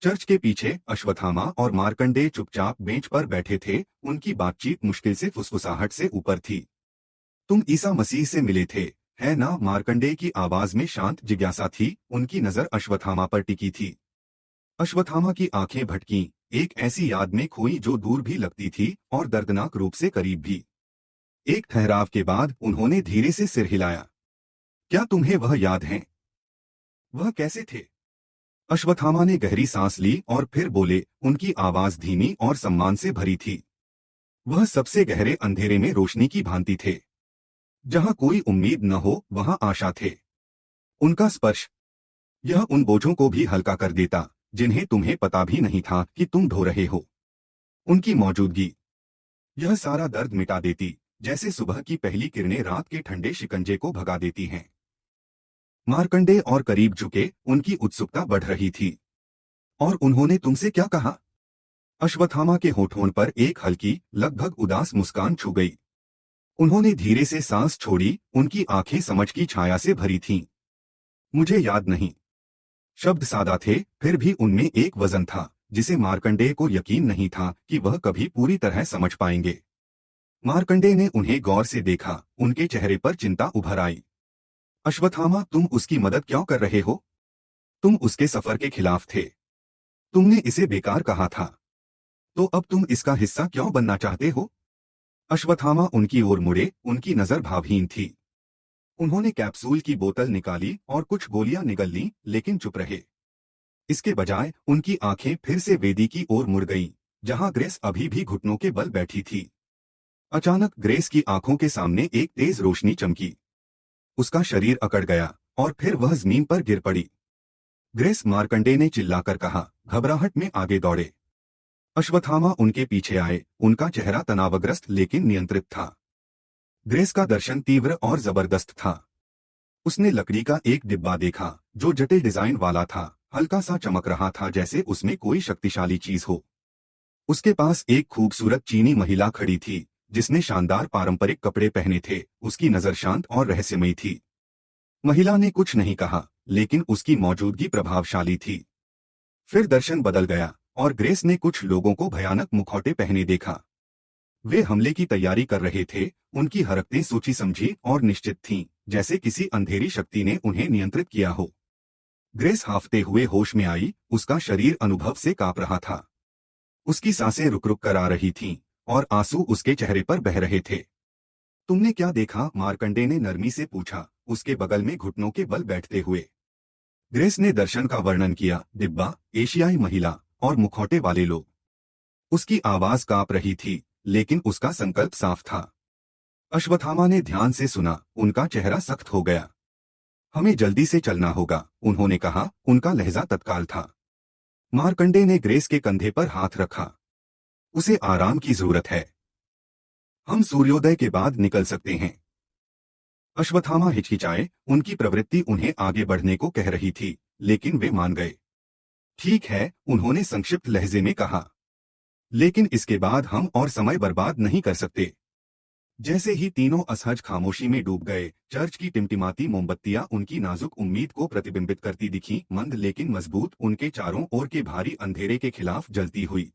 Church के पीछे अश्वत्थामा और मार्कंडेय चुपचाप बेंच पर बैठे थे। उनकी बातचीत मुश्किल से फुसफुसाहट से ऊपर थी। तुम ईसा मसीह से मिले थे, है ना? मार्कंडेय की आवाज में शांत जिज्ञासा थी। उनकी नजर अश्वत्थामा पर टिकी थी। अश्वत्थामा की आंखें भटकीं, एक ऐसी याद में खोई जो दूर भी लगती थी और दर्दनाक रूप से करीब भी। एक ठहराव के बाद उन्होंने धीरे से सिर हिलाया। क्या तुम्हें वह याद है? वह कैसे थे? अश्वत्थामा ने गहरी सांस ली और फिर बोले। उनकी आवाज धीमी और सम्मान से भरी थी। वह सबसे गहरे अंधेरे में रोशनी की भांति थे। जहां कोई उम्मीद न हो वहां आशा थे। उनका स्पर्श, यह उन बोझों को भी हल्का कर देता जिन्हें तुम्हें पता भी नहीं था कि तुम ढो रहे हो। उनकी मौजूदगी, यह सारा दर्द मिटा देती, जैसे सुबह की पहली किरणें रात के ठंडे शिकंजे को भगा देती हैं। मार्कंडेय और करीब झुके, उनकी उत्सुकता बढ़ रही थी। और उन्होंने तुमसे क्या कहा? अश्वत्थामा के होठों पर एक हल्की, लगभग उदास मुस्कान छू गई। उन्होंने धीरे से सांस छोड़ी, उनकी आंखें समझ की छाया से भरी थीं। मुझे याद नहीं। शब्द सादा थे, फिर भी उनमें एक वजन था जिसे मार्कंडेय को यकीन नहीं था कि वह कभी पूरी तरह समझ पाएंगे। मार्कंडेय ने उन्हें गौर से देखा, उनके चेहरे पर चिंता उभर आई। अश्वत्थामा, तुम उसकी मदद क्यों कर रहे हो? तुम उसके सफर के खिलाफ थे। तुमने इसे बेकार कहा था। तो अब तुम इसका हिस्सा क्यों बनना चाहते हो? अश्वत्थामा उनकी ओर मुड़े, उनकी नजर भावहीन थी। उन्होंने कैप्सूल की बोतल निकाली और कुछ गोलियां निगल लीं, लेकिन चुप रहे। इसके बजाय उनकी आंखें फिर से वेदी की ओर मुड़ गईं, जहां ग्रेस अभी भी घुटनों के बल बैठी थी। अचानक ग्रेस की आंखों के सामने एक तेज रोशनी चमकी। उसका शरीर अकड़ गया और फिर वह जमीन पर गिर पड़ी। ग्रेस, मार्कंडेय ने चिल्लाकर कहा, घबराहट में आगे दौड़े। अश्वत्थामा उनके पीछे आए, उनका चेहरा तनावग्रस्त लेकिन नियंत्रित था। ग्रेस का दर्शन तीव्र और जबरदस्त था। उसने लकड़ी का एक डिब्बा देखा जो जटिल डिजाइन वाला था, हल्का सा चमक रहा था जैसे उसमें कोई शक्तिशाली चीज हो। उसके पास एक खूबसूरत चीनी महिला खड़ी थी जिसने शानदार पारंपरिक कपड़े पहने थे। उसकी नजर शांत और रहस्यमयी थी। महिला ने कुछ नहीं कहा, लेकिन उसकी मौजूदगी प्रभावशाली थी। फिर दर्शन बदल गया और ग्रेस ने कुछ लोगों को भयानक मुखौटे पहने देखा। वे हमले की तैयारी कर रहे थे। उनकी हरकतें सोची समझी और निश्चित थीं, जैसे किसी अंधेरी शक्ति ने उन्हें नियंत्रित किया हो। ग्रेस हांफते हुए होश में आई, उसका शरीर अनुभव से कांप रहा था। उसकी सांसें रुक रुक कर आ रही थीं और आंसू उसके चेहरे पर बह रहे थे। तुमने क्या देखा? मार्कंडेय ने नरमी से पूछा, उसके बगल में घुटनों के बल बैठते हुए। ग्रेस ने दर्शन का वर्णन किया, डिब्बा, एशियाई महिला और मुखौटे वाले लोग। उसकी आवाज कांप रही थी, लेकिन उसका संकल्प साफ था। अश्वत्थामा ने ध्यान से सुना, उनका चेहरा सख्त हो गया। हमें जल्दी से चलना होगा, उन्होंने कहा, उनका लहजा तत्काल था। मार्कंडेय ने ग्रेस के कंधे पर हाथ रखा। उसे आराम की जरूरत है। हम सूर्योदय के बाद निकल सकते हैं। अश्वत्थामा हिचकिचाए, उनकी प्रवृत्ति उन्हें आगे बढ़ने को कह रही थी, लेकिन वे मान गए। ठीक है, उन्होंने संक्षिप्त लहजे में कहा। लेकिन इसके बाद हम और समय बर्बाद नहीं कर सकते। जैसे ही तीनों असहज खामोशी में डूब गए, चर्च की टिमटिमाती मोमबत्तियां उनकी नाजुक उम्मीद को प्रतिबिंबित करती दिखीं, मंद लेकिन मजबूत, उनके चारों ओर के भारी अंधेरे के खिलाफ जलती हुई।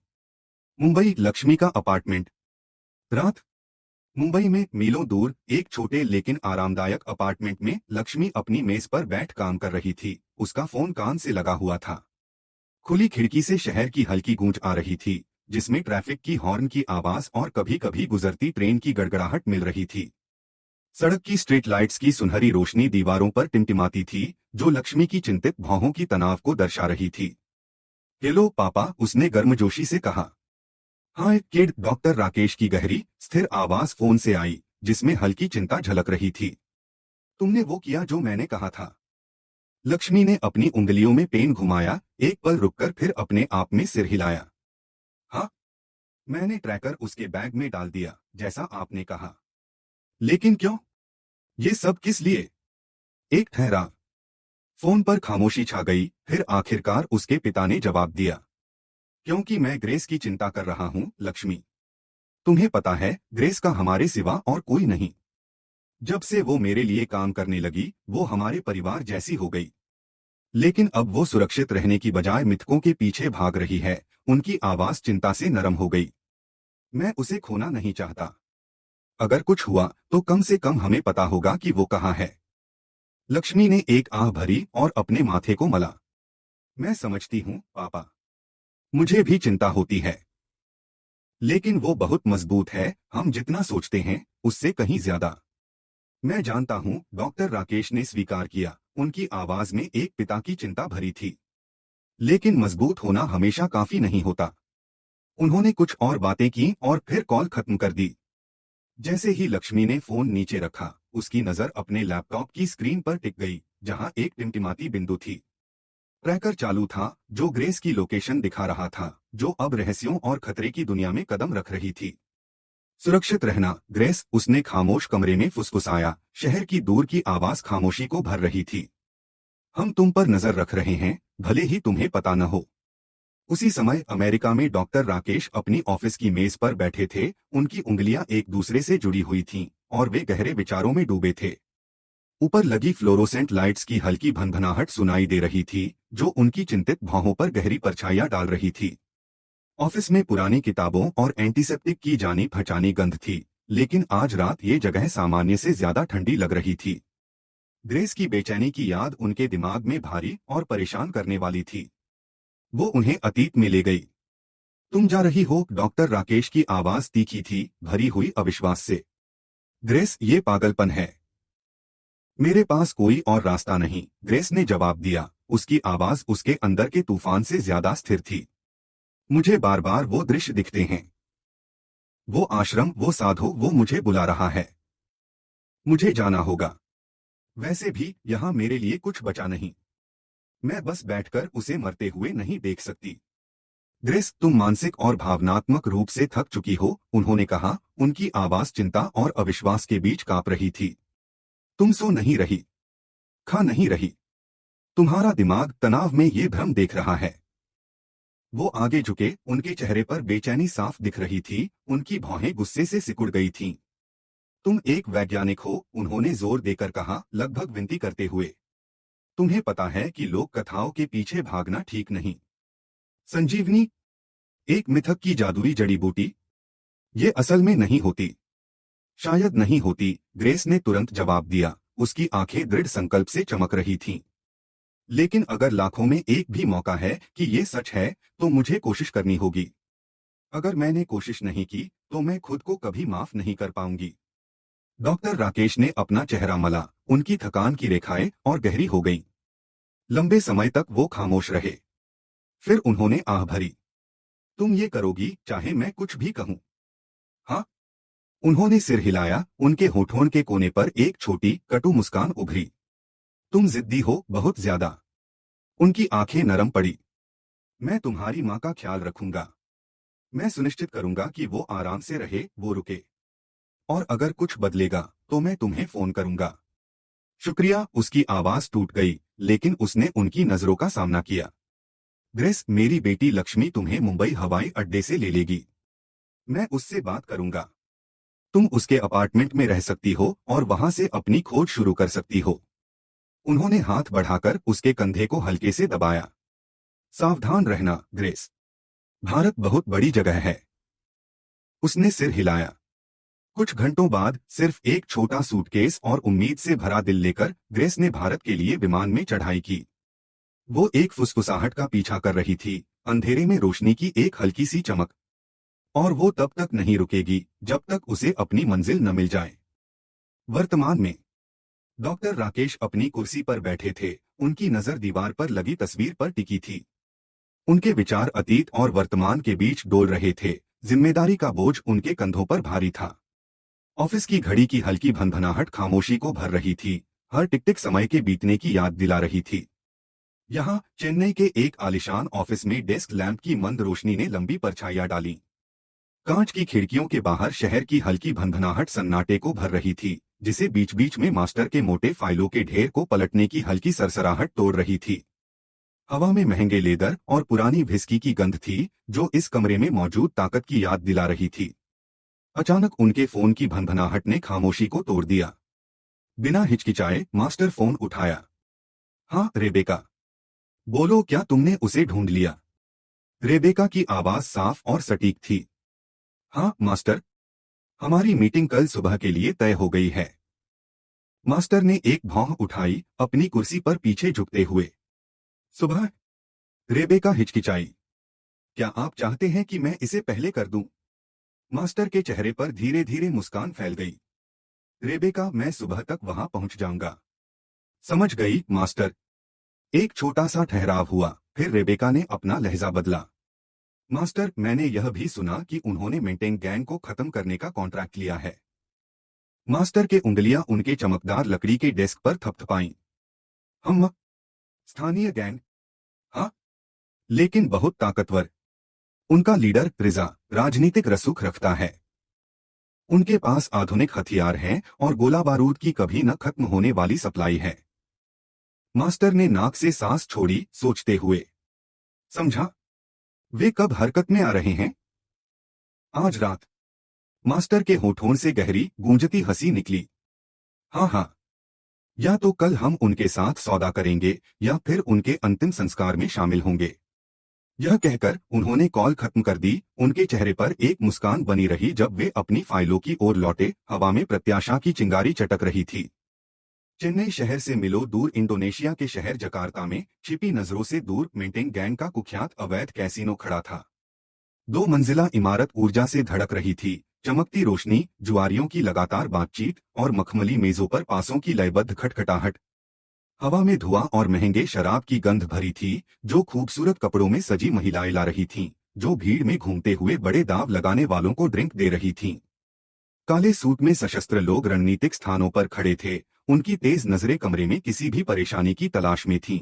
मुंबई, लक्ष्मी का अपार्टमेंट। रात। मुंबई में मीलों दूर एक छोटे लेकिन आरामदायक अपार्टमेंट में लक्ष्मी अपनी मेज पर बैठ काम कर रही थी। उसका फोन कान से लगा हुआ था। खुली खिड़की से शहर की हल्की गूंज आ रही थी, जिसमें ट्रैफिक की हॉर्न की आवाज और कभी कभी गुजरती ट्रेन की गड़गड़ाहट मिल रही थी। सड़क की स्ट्रीट लाइट्स की सुनहरी रोशनी दीवारों पर टिमटिमाती थी, जो लक्ष्मी की चिंतित भौहों की तनाव को दर्शा रही थी। हेलो पापा, उसने गर्मजोशी से कहा। हाय किड, डॉक्टर राकेश की गहरी, स्थिर आवाज फोन से आई, जिसमें हल्की चिंता झलक रही थी। तुमने वो किया जो मैंने कहा था? लक्ष्मी ने अपनी उंगलियों में पेन घुमाया, एक पल रुककर फिर अपने आप में सिर हिलाया। हाँ, मैंने ट्रैकर उसके बैग में डाल दिया, जैसा आपने कहा। लेकिन क्यों? ये सब किस लिए? एक ठहरा। फोन पर खामोशी छा गई, फिर आखिरकार उसके पिता ने जवाब दिया। क्योंकि मैं ग्रेस की चिंता कर रहा हूँ, लक्ष्मी। तुम्हें पता है, ग्रेस का हमारे सिवा और कोई नहीं। जब से वो मेरे लिए काम करने लगी, वो हमारे परिवार जैसी हो गई। लेकिन अब वो सुरक्षित रहने की बजाय मिथकों के पीछे भाग रही है। उनकी आवाज चिंता से नरम हो गई। मैं उसे खोना नहीं चाहता। अगर कुछ हुआ तो कम से कम हमें पता होगा कि वो कहाँ है। लक्ष्मी ने एक आह भरी और अपने माथे को मला। मैं समझती हूँ पापा, मुझे भी चिंता होती है, लेकिन वो बहुत मजबूत है, हम जितना सोचते हैं उससे कहीं ज्यादा। मैं जानता हूँ, डॉक्टर राकेश ने स्वीकार किया। उनकी आवाज में एक पिता की चिंता भरी थी। लेकिन मजबूत होना हमेशा काफी नहीं होता। उन्होंने कुछ और बातें की और फिर कॉल खत्म कर दी। जैसे ही लक्ष्मी ने फोन नीचे रखा, उसकी नजर अपने लैपटॉप की स्क्रीन पर टिक गई, जहां एक टिमटिमाती बिंदु थी। ट्रैकर चालू था, जो ग्रेस की लोकेशन दिखा रहा था, जो अब रहस्यों और खतरे की दुनिया में कदम रख रही थी। सुरक्षित रहना ग्रेस, उसने खामोश कमरे में फुसफुसाया। शहर की दूर की आवाज खामोशी को भर रही थी। हम तुम पर नजर रख रहे हैं, भले ही तुम्हें पता न हो। उसी समय अमेरिका में डॉक्टर राकेश अपनी ऑफिस की मेज पर बैठे थे। उनकी उंगलियां एक दूसरे से जुड़ी हुई थीं और वे गहरे विचारों में डूबे थे। ऊपर लगी फ्लोरोसेंट लाइट्स की हल्की भनभनाहट सुनाई दे रही थी, जो उनकी चिंतित भौहों पर गहरी परछाइयां डाल रही थी। ऑफिस में पुरानी किताबों और एंटीसेप्टिक की जानी पहचानी गंध थी, लेकिन आज रात ये जगह सामान्य से ज्यादा ठंडी लग रही थी। ग्रेस की बेचैनी की याद उनके दिमाग में भारी और परेशान करने वाली थी। वो उन्हें अतीत में ले गई। तुम जा रही हो? डॉक्टर राकेश की आवाज तीखी थी, भरी हुई अविश्वास से। ग्रेस, ये पागलपन है। मेरे पास कोई और रास्ता नहीं, ग्रेस ने जवाब दिया। उसकी आवाज उसके अंदर के तूफान से ज्यादा स्थिर थी। मुझे बार बार वो दृश्य दिखते हैं। वो आश्रम, वो साधु, वो मुझे बुला रहा है। मुझे जाना होगा। वैसे भी यहाँ मेरे लिए कुछ बचा नहीं। मैं बस बैठकर उसे मरते हुए नहीं देख सकती। ग्रेस, तुम मानसिक और भावनात्मक रूप से थक चुकी हो, उन्होंने कहा। उनकी आवाज चिंता और अविश्वास के बीच कांप रही थी। तुम सो नहीं रही, खा नहीं रही। तुम्हारा दिमाग तनाव में ये भ्रम देख रहा है। वो आगे झुके, उनके चेहरे पर बेचैनी साफ दिख रही थी, उनकी भौहें गुस्से से सिकुड़ गई थीं। तुम एक वैज्ञानिक हो, उन्होंने जोर देकर कहा, लगभग विनती करते हुए। तुम्हें पता है कि लोक कथाओं के पीछे भागना ठीक नहीं। संजीवनी, एक मिथक की जादुई जड़ी बूटी, ये असल में नहीं होती। शायद नहीं होती, ग्रेस ने तुरंत जवाब दिया। उसकी आंखें दृढ़ संकल्प से चमक रही थीं। लेकिन अगर लाखों में एक भी मौका है कि ये सच है, तो मुझे कोशिश करनी होगी। अगर मैंने कोशिश नहीं की, तो मैं खुद को कभी माफ नहीं कर पाऊंगी। डॉक्टर राकेश ने अपना चेहरा मला। उनकी थकान की रेखाएं और गहरी हो गईं। लंबे समय तक वो खामोश रहे। फिर उन्होंने आह भरी। तुम ये करोगी, चाहे मैं कुछ भी कहूं? हाँ। उन्होंने सिर हिलाया। उनके होठों के कोने पर एक छोटी कटु मुस्कान उभरी। तुम जिद्दी हो, बहुत ज्यादा। उनकी आंखें नरम पड़ी। मैं तुम्हारी माँ का ख्याल रखूंगा। मैं सुनिश्चित करूंगा कि वो आराम से रहे, वो रुके। और अगर कुछ बदलेगा, तो मैं तुम्हें फोन करूंगा। शुक्रिया। उसकी आवाज टूट गई, लेकिन उसने उनकी नजरों का सामना किया। ग्रेस, मेरी बेटी लक्ष्मी तुम्हें मुंबई हवाई अड्डे से ले लेगी। मैं उससे बात करूंगा। तुम उसके अपार्टमेंट में रह सकती हो और वहां से अपनी खोज शुरू कर सकती हो। उन्होंने हाथ बढ़ाकर उसके कंधे को हल्के से दबाया। सावधान रहना ग्रेस, भारत बहुत बड़ी जगह है। उसने सिर हिलाया। कुछ घंटों बाद सिर्फ एक छोटा सूटकेस और उम्मीद से भरा दिल लेकर ग्रेस ने भारत के लिए विमान में चढ़ाई की। वो एक फुसफुसाहट का पीछा कर रही थी, अंधेरे में रोशनी की एक हल्की सी चमक। और वो तब तक नहीं रुकेगी जब तक उसे अपनी मंजिल न मिल जाए। वर्तमान में डॉक्टर राकेश अपनी कुर्सी पर बैठे थे। उनकी नजर दीवार पर लगी तस्वीर पर टिकी थी। उनके विचार अतीत और वर्तमान के बीच डोल रहे थे। जिम्मेदारी का बोझ उनके कंधों पर भारी था। ऑफिस की घड़ी की हल्की भनभनाहट खामोशी को भर रही थी, हर टिक टिक समय के बीतने की याद दिला रही थी। यहाँ चेन्नई के एक आलिशान ऑफिस में डेस्क लैंप की मंद रोशनी ने लंबी परछाइयां डाली। कांच की खिड़कियों के बाहर शहर की हल्की भनभनाहट सन्नाटे को भर रही थी, जिसे बीच बीच में मास्टर के मोटे फाइलों के ढेर को पलटने की हल्की सरसराहट तोड़ रही थी। हवा में महंगे लेदर और पुरानी व्हिस्की की गंध थी, जो इस कमरे में मौजूद ताकत की याद दिला रही थी। अचानक उनके फोन की भनभनाहट ने खामोशी को तोड़ दिया। बिना हिचकिचाए मास्टर फोन उठाया। हाँ रेबेका। बोलो, क्या तुमने उसे ढूंढ लिया? रेबेका की आवाज साफ और सटीक थी। हाँ मास्टर, हमारी मीटिंग कल सुबह के लिए तय हो गई है। मास्टर ने एक भौं उठाई, अपनी कुर्सी पर पीछे झुकते हुए। सुबह? रेबेका हिचकिचाई। क्या आप चाहते हैं कि मैं इसे पहले कर दूं? मास्टर के चेहरे पर धीरे धीरे मुस्कान फैल गई। रेबेका, मैं सुबह तक वहां पहुंच जाऊंगा। समझ गई मास्टर। एक छोटा सा ठहराव हुआ, फिर रेबेका ने अपना लहजा बदला। मास्टर, मैंने यह भी सुना कि उन्होंने मेंटेन गैंग को खत्म करने का कॉन्ट्रैक्ट लिया है। मास्टर के उंगलियां उनके चमकदार लकड़ी के डेस्क पर थपथपाईं। हम? स्थानीय गैंग? हाँ, लेकिन बहुत ताकतवर। उनका लीडर रिजा राजनीतिक रसूख रखता है। उनके पास आधुनिक हथियार हैं और गोला बारूद की कभी न खत्म होने वाली सप्लाई है। मास्टर ने नाक से सांस छोड़ी, सोचते हुए। समझा? वे कब हरकत में आ रहे हैं? आज रात। मास्टर के होठों से गहरी गूंजती हंसी निकली। हाँ हाँ, या तो कल हम उनके साथ सौदा करेंगे या फिर उनके अंतिम संस्कार में शामिल होंगे। यह कहकर उन्होंने कॉल खत्म कर दी। उनके चेहरे पर एक मुस्कान बनी रही जब वे अपनी फाइलों की ओर लौटे। हवा में प्रत्याशा की चिंगारी चटक रही थी। चेन्नई शहर से मिलो दूर इंडोनेशिया के शहर जकार्ता में छिपी नजरों से दूर मेंटेन गैंग का कुख्यात अवैध कैसीनो खड़ा था। 2 मंजिला इमारत ऊर्जा से धड़क रही थी। चमकती रोशनी, जुआरियों की लगातार बातचीत और मखमली मेजों पर पासों की लयबद्ध खटखटाहट। हवा में धुआं और महंगे शराब की गंध भरी थी, जो खूबसूरत कपड़ों में सजी महिलाएं ला रही थीं, जो भीड़ में घूमते हुए बड़े दाव लगाने वालों को ड्रिंक दे रही थीं। काले सूट में सशस्त्र लोग रणनीतिक स्थानों पर खड़े थे। उनकी तेज नजरें कमरे में किसी भी परेशानी की तलाश में थीं।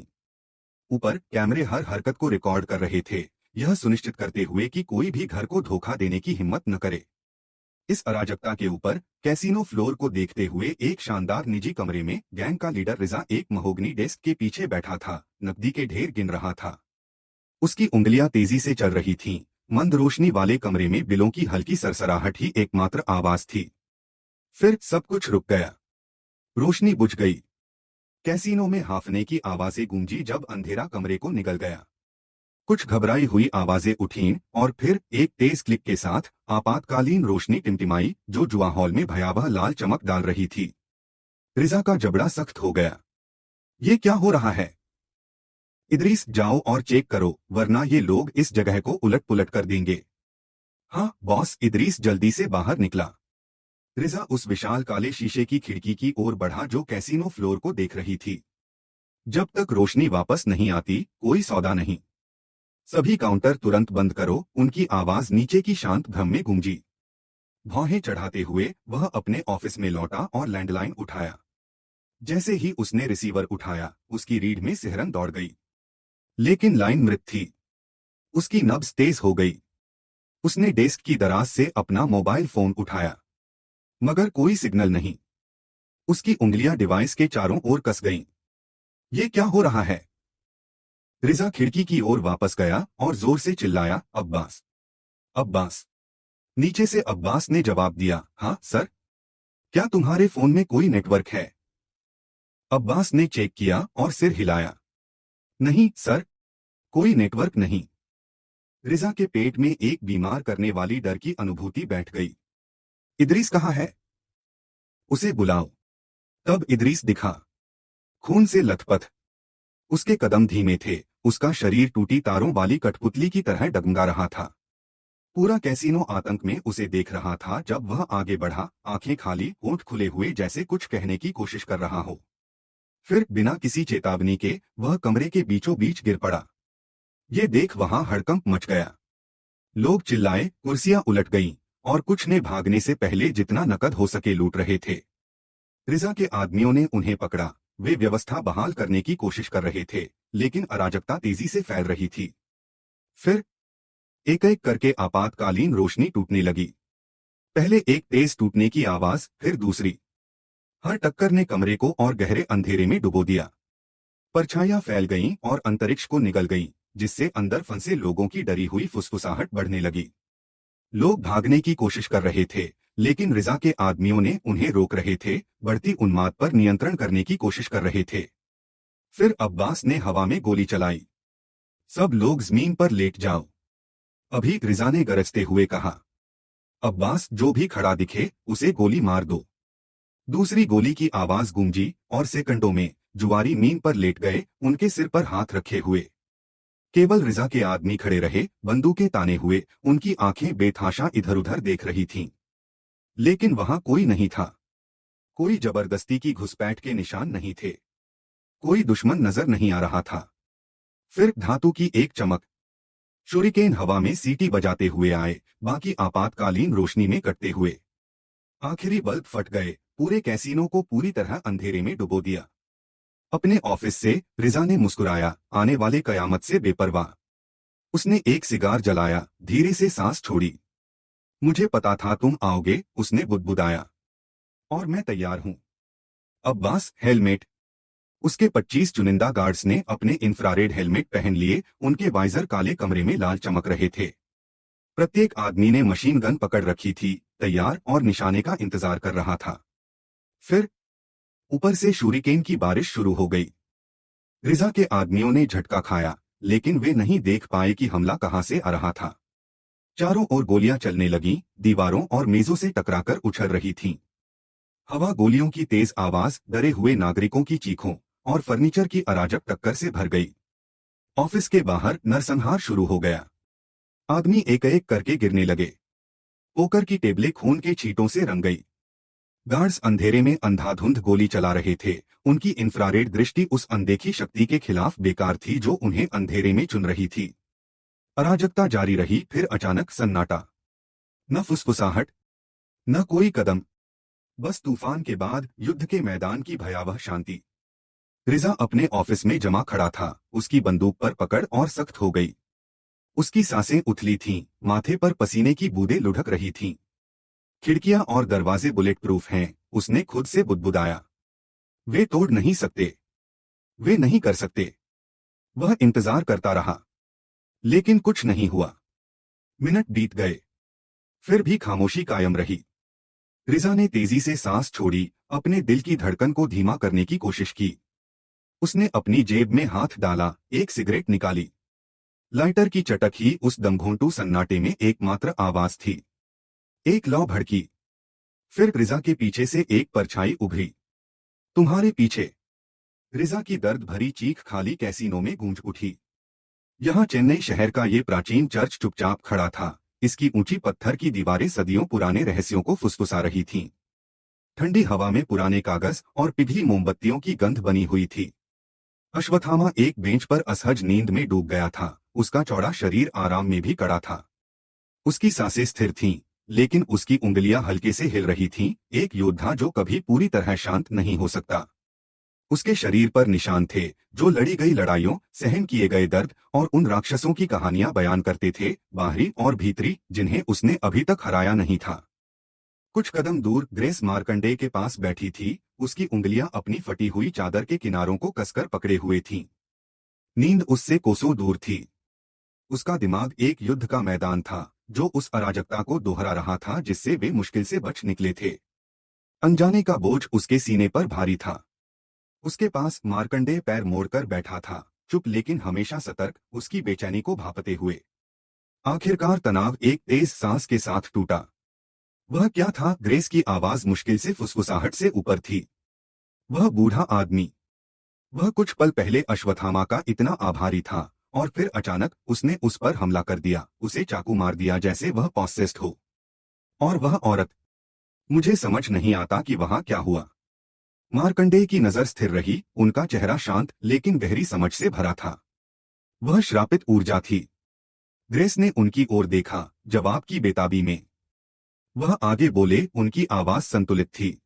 ऊपर कैमरे हर हरकत को रिकॉर्ड कर रहे थे, यह सुनिश्चित करते हुए कि कोई भी घर को धोखा देने की हिम्मत न करे। इस अराजकता के ऊपर कैसीनो फ्लोर को देखते हुए एक शानदार निजी कमरे में गैंग का लीडर रिजा एक महोगनी डेस्क के पीछे बैठा था, नकदी के ढेर गिन रहा था। उसकी उंगलियां तेजी से चल रही थीं। मंद रोशनी वाले कमरे में बिलों की हल्की सरसराहट ही एकमात्र आवाज थी। फिर सब कुछ रुक गया। रोशनी बुझ गई। कैसीनो में हाफने की आवाजें गूंजी जब अंधेरा कमरे को निगल गया। कुछ घबराई हुई आवाजें उठीं और फिर एक तेज क्लिक के साथ आपातकालीन रोशनी टिमटिमाई, जो जुआ हॉल में भयावह लाल चमक डाल रही थी। रिजा का जबड़ा सख्त हो गया। ये क्या हो रहा है? इदरीस, जाओ और चेक करो, वरना ये लोग इस जगह को उलट पुलट कर देंगे। हाँ बॉस। इदरीस जल्दी से बाहर निकला। रिजा उस विशाल काले शीशे की खिड़की की ओर बढ़ा जो कैसीनो फ्लोर को देख रही थी। जब तक रोशनी वापस नहीं आती, कोई सौदा नहीं। सभी काउंटर तुरंत बंद करो। उनकी आवाज नीचे की शांत भ्रम में गूंजी। भौहें चढ़ाते हुए वह अपने ऑफिस में लौटा और लैंडलाइन उठाया। जैसे ही उसने रिसीवर उठाया, उसकी रीढ़ में सिहरन दौड़ गई। लेकिन लाइन मृत थी। उसकी नब्ज तेज हो गई। उसने डेस्क की दराज से अपना मोबाइल फोन उठाया, मगर कोई सिग्नल नहीं। उसकी उंगलियां डिवाइस के चारों ओर कस गईं। ये क्या हो रहा है? रिजा खिड़की की ओर वापस गया और जोर से चिल्लाया, अब्बास, अब्बास। नीचे से अब्बास ने जवाब दिया, हाँ सर। क्या तुम्हारे फोन में कोई नेटवर्क है? अब्बास ने चेक किया और सिर हिलाया। नहीं सर, कोई नेटवर्क नहीं। रिजा के पेट में एक बीमार करने वाली डर की अनुभूति बैठ गई। इदरीस कहाँ है? उसे बुलाओ। तब इदरीस दिखा, खून से लथपथ। उसके कदम धीमे थे, उसका शरीर टूटी तारों वाली कठपुतली की तरह डगमगा रहा था। पूरा कैसीनो आतंक में उसे देख रहा था जब वह आगे बढ़ा, आंखें खाली, होंठ खुले हुए, जैसे कुछ कहने की कोशिश कर रहा हो। फिर बिना किसी चेतावनी के वह कमरे के बीचों बीच गिर पड़ा। ये देख वहां हड़कंप मच गया। लोग चिल्लाए, कुर्सियां उलट गईं, और कुछ ने भागने से पहले जितना नकद हो सके लूट रहे थे। रिजा के आदमियों ने उन्हें पकड़ा। वे व्यवस्था बहाल करने की कोशिश कर रहे थे, लेकिन अराजकता तेजी से फैल रही थी। फिर एक एक करके आपातकालीन रोशनी टूटने लगी। पहले एक तेज टूटने की आवाज, फिर दूसरी। हर टक्कर ने कमरे को और गहरे अंधेरे में डुबो दिया। परछाइयां फैल गईं और अंतरिक्ष को निगल गईं, जिससे अंदर फंसे लोगों की डरी हुई फुसफुसाहट बढ़ने लगी। लोग भागने की कोशिश कर रहे थे, लेकिन रिजा के आदमियों ने उन्हें रोक रहे थे, बढ़ती उन्माद पर नियंत्रण करने की कोशिश कर रहे थे। फिर अब्बास ने हवा में गोली चलाई। सब लोग जमीन पर लेट जाओ। अभी रिजा ने गरजते हुए कहा। अब्बास, जो भी खड़ा दिखे उसे गोली मार दो। दूसरी गोली की आवाज गूंजी और सेकंडों में जुआरी मीन पर लेट गए, उनके सिर पर हाथ रखे हुए। केवल रिजा के आदमी खड़े रहे, बंदूकें ताने हुए, उनकी आंखें बेतहाशा इधर उधर देख रही थीं। लेकिन वहां कोई नहीं था। कोई जबरदस्ती की घुसपैठ के निशान नहीं थे। कोई दुश्मन नजर नहीं आ रहा था। फिर धातु की एक चमक। शूरिकेन हवा में सीटी बजाते हुए आए, बाकी आपातकालीन रोशनी में कटते हुए। आखिरी बल्ब फट गए, पूरे कैसीनो को पूरी तरह अंधेरे में डुबो दिया। अपने ऑफिस से रिजा ने मुस्कुराया, आने वाले कयामत से बेपरवाह। उसने एक सिगार जलाया, धीरे से सांस छोड़ी। मुझे पता था तुम आओगे, उसने बुदबुदाया। और मैं तैयार हूं। अब्बास, हेलमेट। उसके 25 चुनिंदा गार्ड्स ने अपने इंफ्रारेड हेलमेट पहन लिए, उनके वाइजर काले कमरे में लाल चमक रहे थे। प्रत्येक आदमी ने मशीन गन पकड़ रखी थी, तैयार और निशाने का इंतजार कर रहा था। फिर ऊपर से शूरिकेन की बारिश शुरू हो गई। रिजा के आदमियों ने झटका खाया, लेकिन वे नहीं देख पाए कि हमला कहां से आ रहा था। चारों ओर गोलियां चलने लगीं, दीवारों और मेजों से टकराकर उछल रही थीं। हवा गोलियों की तेज आवाज, डरे हुए नागरिकों की चीखों और फर्नीचर की अराजक टक्कर से भर गई। ऑफिस के बाहर नरसंहार शुरू हो गया। आदमी एक एक करके गिरने लगे। पोकर की टेबलें खून के छींटों से रंग गई। गार्ड्स अंधेरे में अंधाधुंध गोली चला रहे थे। उनकी इंफ्रारेड दृष्टि उस अनदेखी शक्ति के खिलाफ बेकार थी जो उन्हें अंधेरे में चुन रही थी। अराजकता जारी रही, फिर अचानक सन्नाटा। न फुसफुसाहट, न कोई कदम। बस तूफान के बाद युद्ध के मैदान की भयावह शांति। रिजा अपने ऑफिस में जमा खड़ा था, उसकी बंदूक पर पकड़ और सख्त हो गई। उसकी सांसें उथली थीं, माथे पर पसीने की बूंदें लुढ़क रही थीं। खिड़कियां और दरवाजे बुलेट प्रूफ हैं, उसने खुद से बुदबुदाया। वे तोड़ नहीं सकते। वे नहीं कर सकते। वह इंतजार करता रहा। लेकिन कुछ नहीं हुआ। मिनट बीत गए। फिर भी खामोशी कायम रही। रिजा ने तेजी से सांस छोड़ी, अपने दिल की धड़कन को धीमा करने की कोशिश की। उसने अपनी जेब में हाथ डाला, एक सिगरेट निकाली। लाइटर की चटक ही उस दमघोंटू सन्नाटे में एकमात्र आवाज थी। एक लौ भड़की। फिर रिजा के पीछे से एक परछाई उभरी। तुम्हारे पीछे। रिजा की दर्द भरी चीख खाली कैसीनो में गूंज उठी। यहाँ चेन्नई शहर का ये प्राचीन चर्च चुपचाप खड़ा था। इसकी ऊंची पत्थर की दीवारें सदियों पुराने रहस्यों को फुसफुसा रही थीं। ठंडी हवा में पुराने कागज और पिघली मोमबत्तियों की गंध बनी हुई थी। अश्वत्थामा एक बेंच पर असहज नींद में डूब गया था। उसका चौड़ा शरीर आराम में भी कड़ा था। उसकी सांसें स्थिर थीं, लेकिन उसकी उंगलियां हल्के से हिल रही थीं, एक योद्धा जो कभी पूरी तरह शांत नहीं हो सकता। उसके शरीर पर निशान थे, जो लड़ी गई लड़ाइयों, सहन किए गए दर्द और उन राक्षसों की कहानियां बयान करते थे, बाहरी और भीतरी, जिन्हें उसने अभी तक हराया नहीं था। कुछ कदम दूर ग्रेस मार्कंडे के पास बैठी थी, उसकी उंगलियां अपनी फटी हुई चादर के किनारों को कसकर पकड़े हुए थीं। नींद उससे कोसों दूर थी। उसका दिमाग एक युद्ध का मैदान था, जो उस अराजकता को दोहरा रहा था जिससे वे मुश्किल से बच निकले थे। अनजाने का बोझ उसके सीने पर भारी था। उसके पास मार्कंडे पैर मोड़कर बैठा था, चुप लेकिन हमेशा सतर्क, उसकी बेचैनी को भांपते हुए। आखिरकार तनाव एक तेज सांस के साथ टूटा। वह क्या था? ग्रेस की आवाज मुश्किल से फुसफुसाहट से ऊपर थी। वह बूढ़ा आदमी। वह कुछ पल पहले अश्वत्थामा का इतना आभारी था, और फिर अचानक उसने उस पर हमला कर दिया, उसे चाकू मार दिया जैसे वह पॉसेस्ड हो। और वह औरत। मुझे समझ नहीं आता कि वहां क्या हुआ। मार्कंडे की नजर स्थिर रही, उनका चेहरा शांत लेकिन गहरी समझ से भरा था। वह श्रापित ऊर्जा थी। ग्रेस ने उनकी ओर देखा, जवाब की बेताबी में। वह आगे बोले, उनकी आवाज संतुलित थी।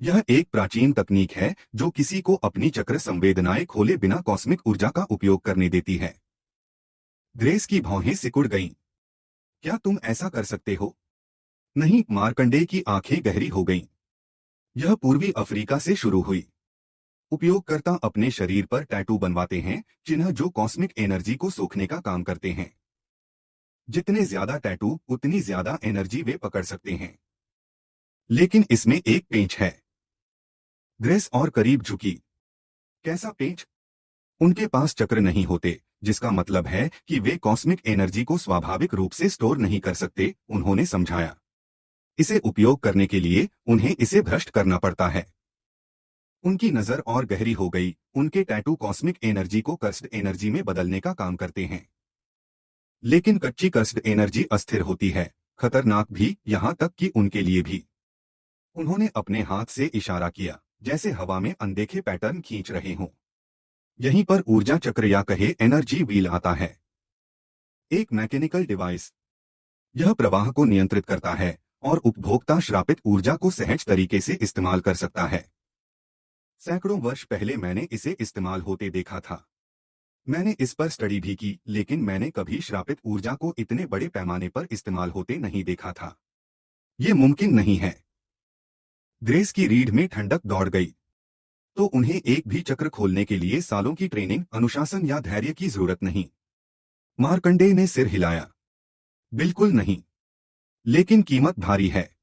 यह एक प्राचीन तकनीक है जो किसी को अपनी चक्र संवेदनाएं खोले बिना कॉस्मिक ऊर्जा का उपयोग करने देती है। ग्रेस की भौहें सिकुड़ गईं। क्या तुम ऐसा कर सकते हो? नहीं, मार्कंडे की आंखें गहरी हो गईं। यह पूर्वी अफ्रीका से शुरू हुई। उपयोगकर्ता अपने शरीर पर टैटू बनवाते हैं, चिन्ह जो कॉस्मिक एनर्जी को सोखने का काम करते हैं। जितने ज्यादा टैटू, उतनी ज्यादा एनर्जी वे पकड़ सकते हैं। लेकिन इसमें एक पेंच है। ग्रेस और करीब झुकी। कैसा पेंच? उनके पास चक्र नहीं होते, जिसका मतलब है कि वे कॉस्मिक एनर्जी को स्वाभाविक रूप से स्टोर नहीं कर सकते, उन्होंने समझाया। इसे उपयोग करने के लिए उन्हें इसे भ्रष्ट करना पड़ता है। उनकी नजर और गहरी हो गई। उनके टैटू कॉस्मिक एनर्जी को कर्स्ड एनर्जी में बदलने का काम करते हैं। लेकिन कच्ची कर्स्ड एनर्जी अस्थिर होती है, खतरनाक भी, यहां तक कि उनके लिए भी। उन्होंने अपने हाथ से इशारा किया, जैसे हवा में अनदेखे पैटर्न खींच रहे हों। यहीं पर ऊर्जा चक्र या कहे एनर्जी व्हील आता है। एक मैकेनिकल डिवाइस। यह प्रवाह को नियंत्रित करता है और उपभोक्ता श्रापित ऊर्जा को सहज तरीके से इस्तेमाल कर सकता है। सैकड़ों वर्ष पहले मैंने इसे इस्तेमाल होते देखा था। मैंने इस पर स्टडी भी की, लेकिन मैंने कभी श्रापित ऊर्जा को इतने बड़े पैमाने पर इस्तेमाल होते नहीं देखा था। ये मुमकिन नहीं है। ग्रेस की रीढ़ में ठंडक दौड़ गई। तो उन्हें एक भी चक्र खोलने के लिए सालों की ट्रेनिंग, अनुशासन या धैर्य की जरूरत नहीं। मार्कंडेय ने सिर हिलाया। बिल्कुल नहीं। लेकिन कीमत भारी है।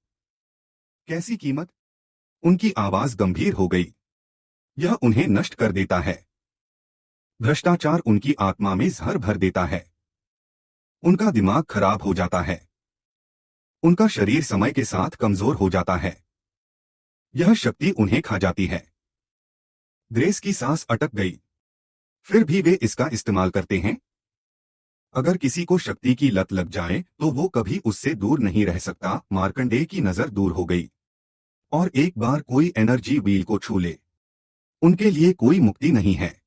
कैसी कीमत? उनकी आवाज गंभीर हो गई। यह उन्हें नष्ट कर देता है। भ्रष्टाचार उनकी आत्मा में जहर भर देता है। उनका दिमाग खराब हो जाता है। उनका शरीर समय के साथ कमजोर हो जाता है। यह शक्ति उन्हें खा जाती है। ग्रेस की सांस अटक गई। फिर भी वे इसका इस्तेमाल करते हैं। अगर किसी को शक्ति की लत लग जाए तो वो कभी उससे दूर नहीं रह सकता। मार्कंडेय की नजर दूर हो गई। और एक बार कोई एनर्जी व्हील को छू ले, उनके लिए कोई मुक्ति नहीं है।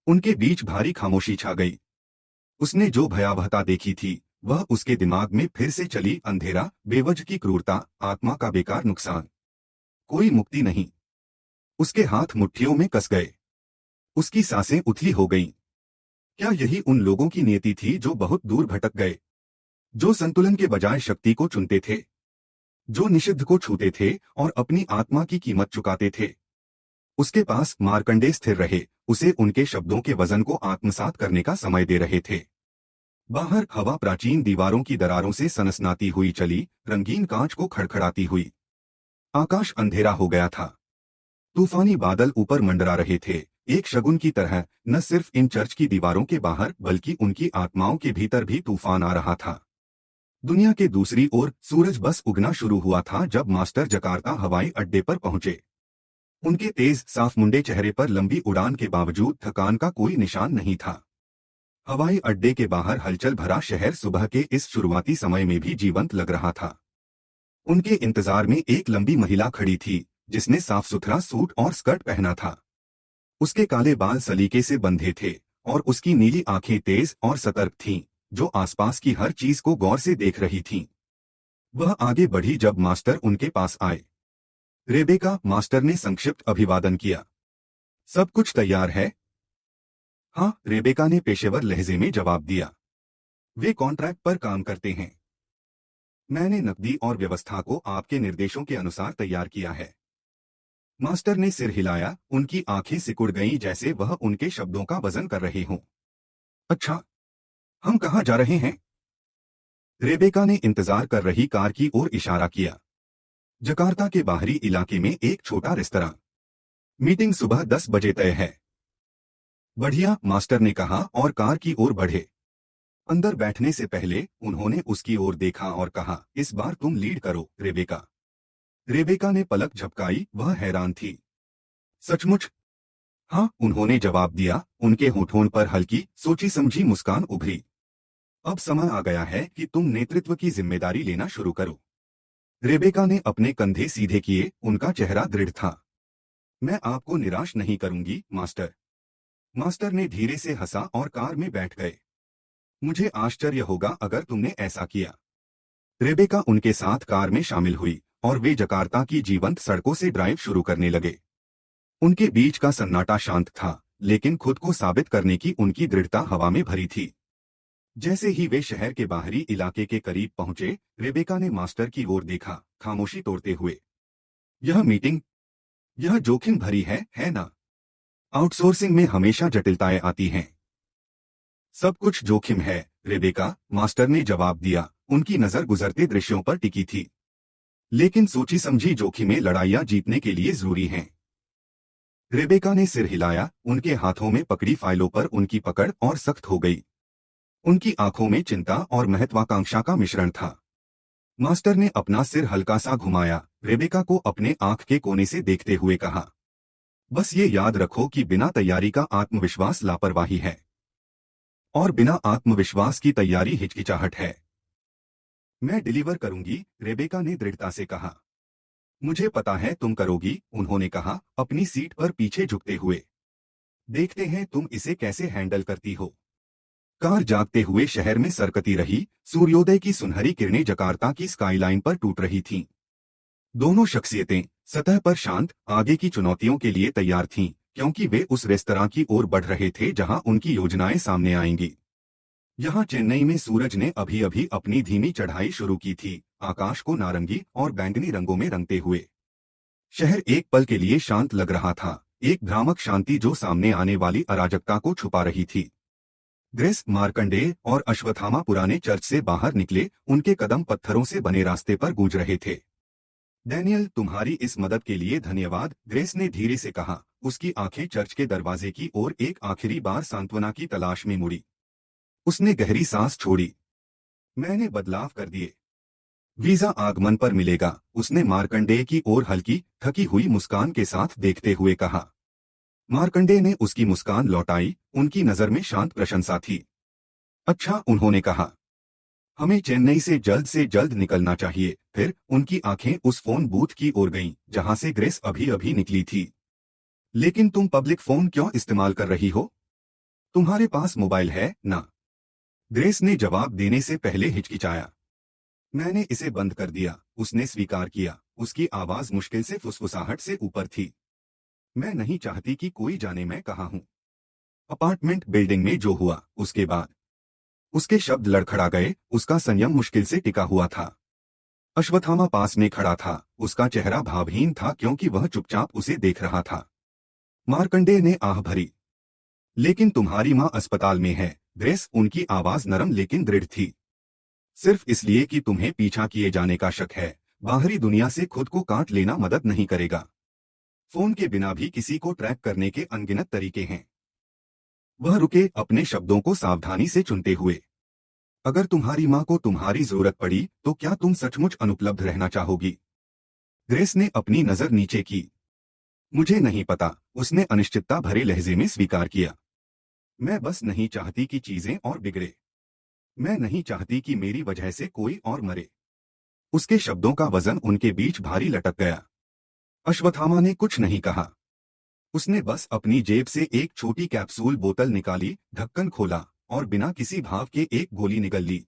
उनके बीच भारी खामोशी छा गई। उसने जो भयावहता देखी थी, वह उसके दिमाग में फिर से चली। अंधेरा, बेवजह की क्रूरता, आत्मा का बेकार नुकसान। कोई मुक्ति नहीं। उसके हाथ मुट्ठियों में कस गए। उसकी सांसें उथली हो गईं। क्या यही उन लोगों की नियति थी जो बहुत दूर भटक गए, जो संतुलन के बजाय शक्ति को चुनते थे, जो निषिद्ध को छूते थे और अपनी आत्मा की कीमत चुकाते थे? उसके पास मार्कंडेय स्थिर रहे, उसे उनके शब्दों के वजन को आत्मसात करने का समय दे रहे थे। बाहर हवा प्राचीन दीवारों की दरारों से सनसनाती हुई चली, रंगीन कांच को खड़खड़ाती हुई। आकाश अंधेरा हो गया था। तूफानी बादल ऊपर मंडरा रहे थे, एक शगुन की तरह। न सिर्फ इन चर्च की दीवारों के बाहर, बल्कि उनकी आत्माओं के भीतर भी तूफान आ रहा था। दुनिया के दूसरी ओर सूरज बस उगना शुरू हुआ था जब मास्टर जकार्ता हवाई अड्डे पर पहुंचे। उनके तेज साफ मुंडे चेहरे पर लंबी उड़ान के बावजूद थकान का कोई निशान नहीं था। हवाई अड्डे के बाहर हलचल भरा शहर सुबह के इस शुरुआती समय में भी जीवंत लग रहा था। उनके इंतजार में एक लंबी महिला खड़ी थी, जिसने साफ सुथरा सूट और स्कर्ट पहना था। उसके काले बाल सलीके से बंधे थे और उसकी नीली आंखें तेज और सतर्क थीं, जो आसपास की हर चीज को गौर से देख रही थीं। वह आगे बढ़ी जब मास्टर उनके पास आए। रेबेका, मास्टर ने संक्षिप्त अभिवादन किया। सब कुछ तैयार है? हाँ, रेबेका ने पेशेवर लहजे में जवाब दिया। वे कॉन्ट्रैक्ट पर काम करते हैं। मैंने नकदी और व्यवस्था को आपके निर्देशों के अनुसार तैयार किया है। मास्टर ने सिर हिलाया, उनकी आंखें सिकुड़ गईं जैसे वह उनके शब्दों का वजन कर रहे हों। अच्छा, हम कहाँ जा रहे हैं? रेबेका ने इंतजार कर रही कार की ओर इशारा किया। जकार्ता के बाहरी इलाके में एक छोटा रेस्तरां। मीटिंग सुबह 10 बजे तय है। बढ़िया, मास्टर ने कहा और कार की ओर बढ़े। अंदर बैठने से पहले उन्होंने उसकी ओर देखा और कहा, इस बार तुम लीड करो, रेबेका। रेबेका ने पलक झपकाई, वह हैरान थी। सचमुच? हाँ, उन्होंने जवाब दिया। उनके होठों पर हल्की, सोची समझी मुस्कान उभरी। अब समय आ गया है कि तुम नेतृत्व की जिम्मेदारी लेना शुरू करो। रेबेका ने अपने कंधे सीधे किए, उनका चेहरा दृढ़ था। मैं आपको निराश नहीं करूंगी, मास्टर। मास्टर ने धीरे से हंसा और कार में बैठ गए। मुझे आश्चर्य होगा अगर तुमने ऐसा किया। रेबेका उनके साथ कार में शामिल हुई और वे जकार्ता की जीवंत सड़कों से ड्राइव शुरू करने लगे। उनके बीच का सन्नाटा शांत था, लेकिन खुद को साबित करने की उनकी दृढ़ता हवा में भरी थी। जैसे ही वे शहर के बाहरी इलाके के करीब पहुंचे, रेबेका ने मास्टर की ओर देखा, खामोशी तोड़ते हुए। यह मीटिंग, यह जोखिम भरी है ना? आउटसोर्सिंग में हमेशा जटिलताएं आती हैं। सब कुछ जोखिम है, रेबेका, मास्टर ने जवाब दिया। उनकी नजर गुजरते दृश्यों पर टिकी थी। लेकिन सोची समझी जोखिमें लड़ाइयां जीतने के लिए जरूरी हैं। रेबेका ने सिर हिलाया, उनके हाथों में पकड़ी फाइलों पर उनकी पकड़ और सख्त हो गई। उनकी आंखों में चिंता और महत्वाकांक्षा का मिश्रण था। मास्टर ने अपना सिर हल्का सा घुमाया, रेबेका को अपने आंख के कोने से देखते हुए कहा, बस ये याद रखो कि बिना तैयारी का आत्मविश्वास लापरवाही है, और बिना आत्मविश्वास की तैयारी हिचकिचाहट है। मैं डिलीवर करूंगी, रेबेका ने दृढ़ता से कहा। मुझे पता है तुम करोगी, उन्होंने कहा, अपनी सीट पर पीछे झुकते हुए। देखते हैं तुम इसे कैसे हैंडल करती हो। कार जागते हुए शहर में सरकती रही, सूर्योदय की सुनहरी किरणें जकार्ता की स्काईलाइन पर टूट रही थीं। दोनों शख्सियतें सतह पर शांत, आगे की चुनौतियों के लिए तैयार थीं, क्योंकि वे उस रेस्तरां की ओर बढ़ रहे थे जहां उनकी योजनाएं सामने आएंगी। यहाँ चेन्नई में सूरज ने अभी अभी अपनी धीमी चढ़ाई शुरू की थी, आकाश को नारंगी और बैंगनी रंगों में रंगते हुए। शहर एक पल के लिए शांत लग रहा था, एक भ्रामक शांति जो सामने आने वाली अराजकता को छुपा रही थी। ग्रेस, मार्कंडेय और अश्वत्थामा पुराने चर्च से बाहर निकले, उनके कदम पत्थरों से बने रास्ते पर गूंज रहे थे। डैनियल, तुम्हारी इस मदद के लिए धन्यवाद, ग्रेस ने धीरे से कहा। उसकी आंखें चर्च के दरवाजे की ओर एक आखिरी बार सांत्वना की तलाश में मुड़ी। उसने गहरी सांस छोड़ी। मैंने बदलाव कर दिए। वीजा आगमन पर मिलेगा, उसने मार्कंडेय की ओर हल्की, थकी हुई मुस्कान के साथ देखते हुए कहा। मार्कंडेय ने उसकी मुस्कान लौटाई, उनकी नजर में शांत प्रशंसा थी। अच्छा, उन्होंने कहा, हमें चेन्नई से जल्द निकलना चाहिए। फिर उनकी आंखें उस फोन बूथ की ओर गईं, जहां से ग्रेस अभी अभी निकली थी। लेकिन तुम पब्लिक फोन क्यों इस्तेमाल कर रही हो? तुम्हारे पास मोबाइल है ना? ग्रेस ने जवाब देने से पहले हिचकिचाया। मैंने इसे बंद कर दिया, उसने स्वीकार किया, उसकी आवाज मुश्किल से फुसफुसाहट से ऊपर थी। मैं नहीं चाहती कि कोई जाने मैं कहाँ हूँ। अपार्टमेंट बिल्डिंग में जो हुआ, उसके बाद। उसके शब्द लड़खड़ा गए, उसका संयम मुश्किल से टिका हुआ था। अश्वत्थामा पास में खड़ा था, उसका चेहरा भावहीन था क्योंकि वह चुपचाप उसे देख रहा था। मार्कंडेय ने आह भरी। लेकिन तुम्हारी माँ अस्पताल में है, ग्रेस, उनकी आवाज नरम लेकिन दृढ़ थी। सिर्फ इसलिए कि तुम्हें पीछा किए जाने का शक है, बाहरी दुनिया से खुद को काट लेना मदद नहीं करेगा। फोन के बिना भी किसी को ट्रैक करने के अनगिनत तरीके हैं। वह रुके, अपने शब्दों को सावधानी से चुनते हुए। अगर तुम्हारी माँ को तुम्हारी जरूरत पड़ी तो क्या तुम सचमुच अनुपलब्ध रहना चाहोगी? ग्रेस ने अपनी नजर नीचे की। मुझे नहीं पता, उसने अनिश्चितता भरे लहजे में स्वीकार किया। मैं बस नहीं चाहती कि चीजें और बिगड़े। मैं नहीं चाहती कि मेरी वजह से कोई और मरे। उसके शब्दों का वजन उनके बीच भारी लटक गया। अश्वत्थामा ने कुछ नहीं कहा। उसने बस अपनी जेब से एक छोटी कैप्सूल बोतल निकाली, ढक्कन खोला और बिना किसी भाव के एक गोली निगल ली।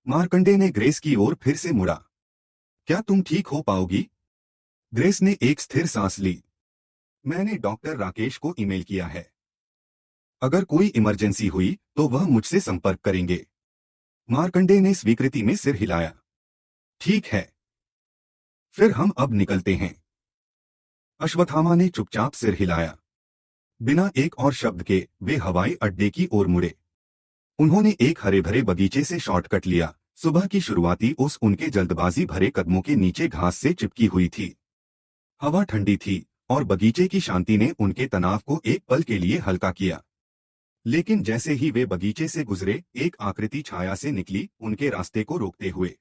मार्कंडेय ने ग्रेस की ओर फिर से मुड़ा। क्या तुम ठीक हो पाओगी? ग्रेस ने एक स्थिर सांस ली। मैंने डॉक्टर राकेश को ईमेल किया है। अगर कोई इमरजेंसी हुई तो वह मुझसे संपर्क करेंगे। मार्कंडेय ने स्वीकृति में सिर हिलाया। ठीक है, फिर हम अब निकलते हैं। अश्वत्थामा ने चुपचाप सिर हिलाया। बिना एक और शब्द के वे हवाई अड्डे की ओर मुड़े। उन्होंने एक हरे भरे बगीचे से शॉर्टकट लिया। सुबह की शुरुआती ओस उनके जल्दबाजी भरे कदमों के नीचे घास से चिपकी हुई थी। हवा ठंडी थी और बगीचे की शांति ने उनके तनाव को एक पल के लिए हल्का किया। लेकिन जैसे ही वे बगीचे से गुजरे, एक आकृति छाया से निकली, उनके रास्ते को रोकते हुए।